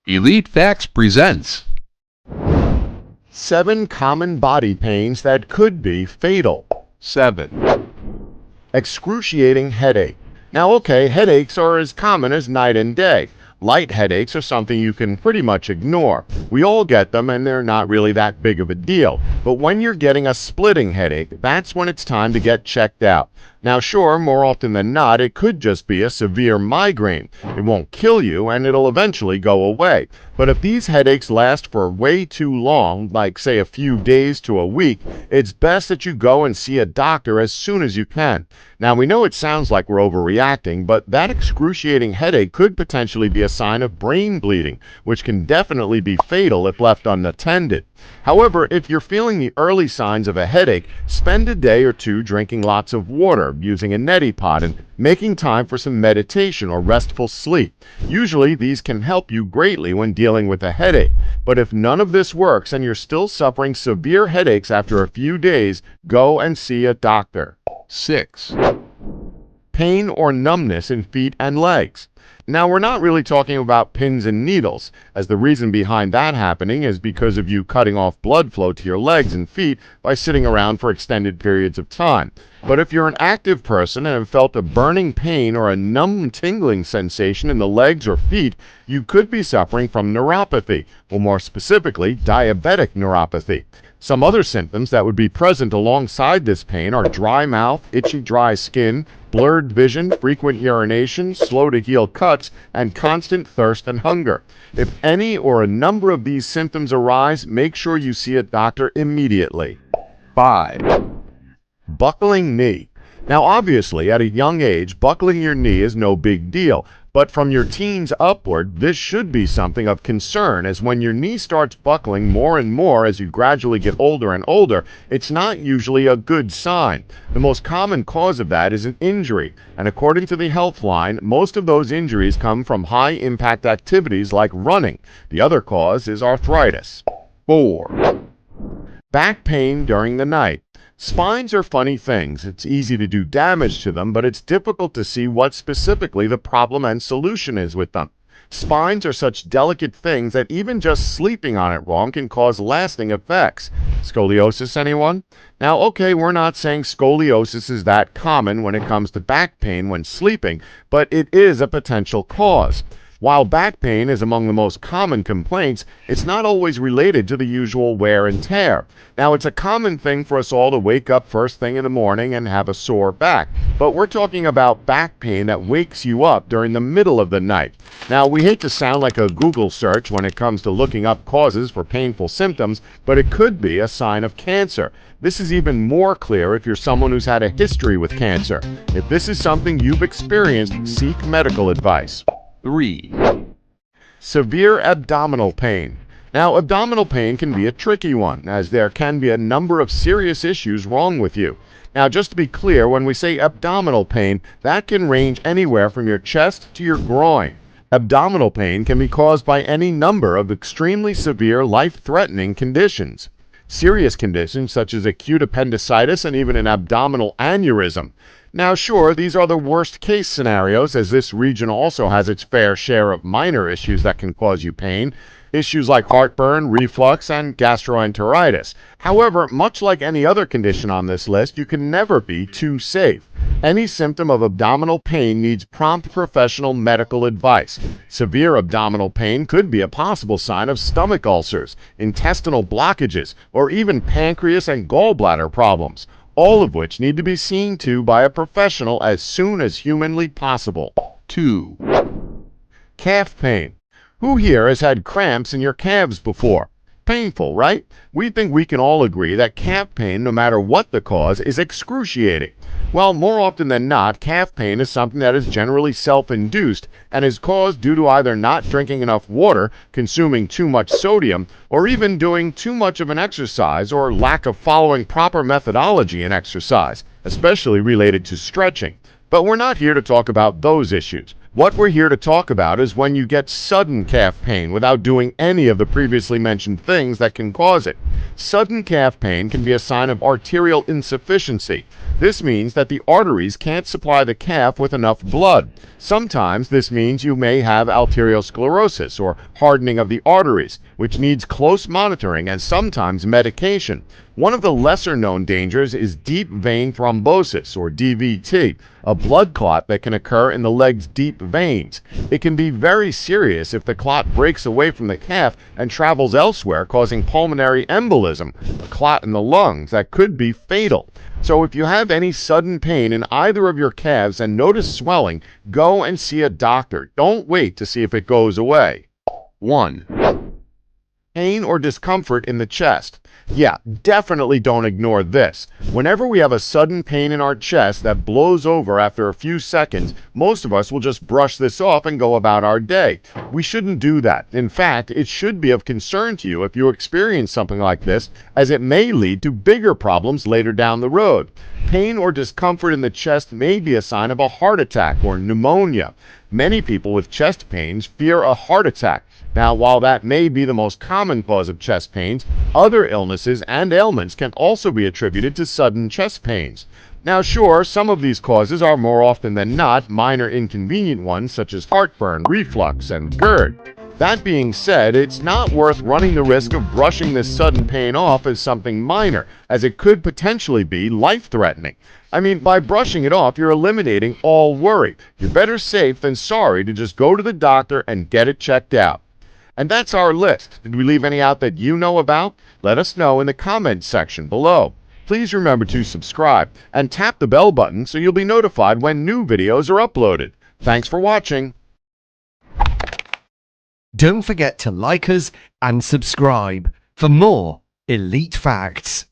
Elite Facts presents 7 common body pains that could be fatal. 7. Excruciating headache. Now, okay, headaches are as common as night and day. Light headaches are something you can pretty much ignore. We all get them and they're not really that big of a deal. But when you're getting a splitting headache, that's when it's time to get checked out. Now sure, more often than not, it could just be a severe migraine. It won't kill you and it'll eventually go away. But if these headaches last for way too long, like say a few days to a week, it's best that you go and see a doctor as soon as you can. Now we know it sounds like we're overreacting, but that excruciating headache could potentially be a sign of brain bleeding, which can definitely be fatal if left unattended. However, if you're feeling the early signs of a headache, spend a day or two drinking lots of water, using a neti pot, and making time for some meditation or restful sleep. Usually, these can help you greatly when dealing with a headache. But if none of this works and you're still suffering severe headaches after a few days, go and see a doctor. 6. Pain or numbness in feet and legs. Now, we're not really talking about pins and needles, as the reason behind that happening is because of you cutting off blood flow to your legs and feet by sitting around for extended periods of time. But if you're an active person and have felt a burning pain or a numb tingling sensation in the legs or feet, you could be suffering from neuropathy, or more specifically, diabetic neuropathy. Some other symptoms that would be present alongside this pain are dry mouth, itchy dry skin, blurred vision, frequent urination, slow to heal cuts, and constant thirst and hunger. If any or a number of these symptoms arise, make sure you see a doctor immediately. 5. Buckling knee. Now obviously, at a young age, buckling your knee is no big deal, but from your teens upward, this should be something of concern, as when your knee starts buckling more and more as you gradually get older and older, it's not usually a good sign. The most common cause of that is an injury, and according to the Healthline, most of those injuries come from high-impact activities like running. The other cause is arthritis. 4. Back pain during the night. Spines are funny things. It's easy to do damage to them, but it's difficult to see what specifically the problem and solution is with them. Spines are such delicate things that even just sleeping on it wrong can cause lasting effects. Scoliosis, anyone? Now, okay, we're not saying scoliosis is that common when it comes to back pain when sleeping, but it is a potential cause. While back pain is among the most common complaints, it's not always related to the usual wear and tear. Now, it's a common thing for us all to wake up first thing in the morning and have a sore back, but we're talking about back pain that wakes you up during the middle of the night. Now, we hate to sound like a Google search when it comes to looking up causes for painful symptoms, but it could be a sign of cancer. This is even more clear if you're someone who's had a history with cancer. If this is something you've experienced, seek medical advice. 3. Severe abdominal pain. Now, abdominal pain can be a tricky one, as there can be a number of serious issues wrong with you. Now, just to be clear, when we say abdominal pain, that can range anywhere from your chest to your groin. Abdominal pain can be caused by any number of extremely severe, life-threatening conditions. Serious conditions such as acute appendicitis and even an abdominal aneurysm. Now sure, these are the worst case scenarios, as this region also has its fair share of minor issues that can cause you pain. Issues like heartburn, reflux, and gastroenteritis. However, much like any other condition on this list, you can never be too safe. Any symptom of abdominal pain needs prompt professional medical advice. Severe abdominal pain could be a possible sign of stomach ulcers, intestinal blockages, or even pancreas and gallbladder problems, all of which need to be seen to by a professional as soon as humanly possible. 2. Calf pain. Who here has had cramps in your calves before? Painful, right? We think we can all agree that calf pain, no matter what the cause, is excruciating. Well, more often than not, calf pain is something that is generally self-induced and is caused due to either not drinking enough water, consuming too much sodium, or even doing too much of an exercise or lack of following proper methodology in exercise, especially related to stretching. But we're not here to talk about those issues. What we're here to talk about is when you get sudden calf pain without doing any of the previously mentioned things that can cause it. Sudden calf pain can be a sign of arterial insufficiency. This means that the arteries can't supply the calf with enough blood. Sometimes this means you may have arteriosclerosis, or hardening of the arteries, which needs close monitoring and sometimes medication. One of the lesser-known dangers is deep vein thrombosis, or DVT, a blood clot that can occur in the leg's deep veins. It can be very serious if the clot breaks away from the calf and travels elsewhere, causing pulmonary embolism, a clot in the lungs that could be fatal. So if you have any sudden pain in either of your calves and notice swelling, go and see a doctor. Don't wait to see if it goes away. 1. Pain or discomfort in the chest. Yeah, definitely don't ignore this. Whenever we have a sudden pain in our chest that blows over after a few seconds, most of us will just brush this off and go about our day. We shouldn't do that. In fact, it should be of concern to you if you experience something like this, as it may lead to bigger problems later down the road. Pain or discomfort in the chest may be a sign of a heart attack or pneumonia. Many people with chest pains fear a heart attack. Now, while that may be the most common cause of chest pains, other illnesses and ailments can also be attributed to sudden chest pains. Now, sure, some of these causes are more often than not minor inconvenient ones, such as heartburn, reflux, and GERD. That being said, it's not worth running the risk of brushing this sudden pain off as something minor, as it could potentially be life-threatening. I mean, by brushing it off, you're eliminating all worry. You're better safe than sorry to just go to the doctor and get it checked out. And that's our list. Did we leave any out that you know about? Let us know in the comments section below. Please remember to subscribe and tap the bell button so you'll be notified when new videos are uploaded. Thanks for watching. Don't forget to like us and subscribe for more elite facts.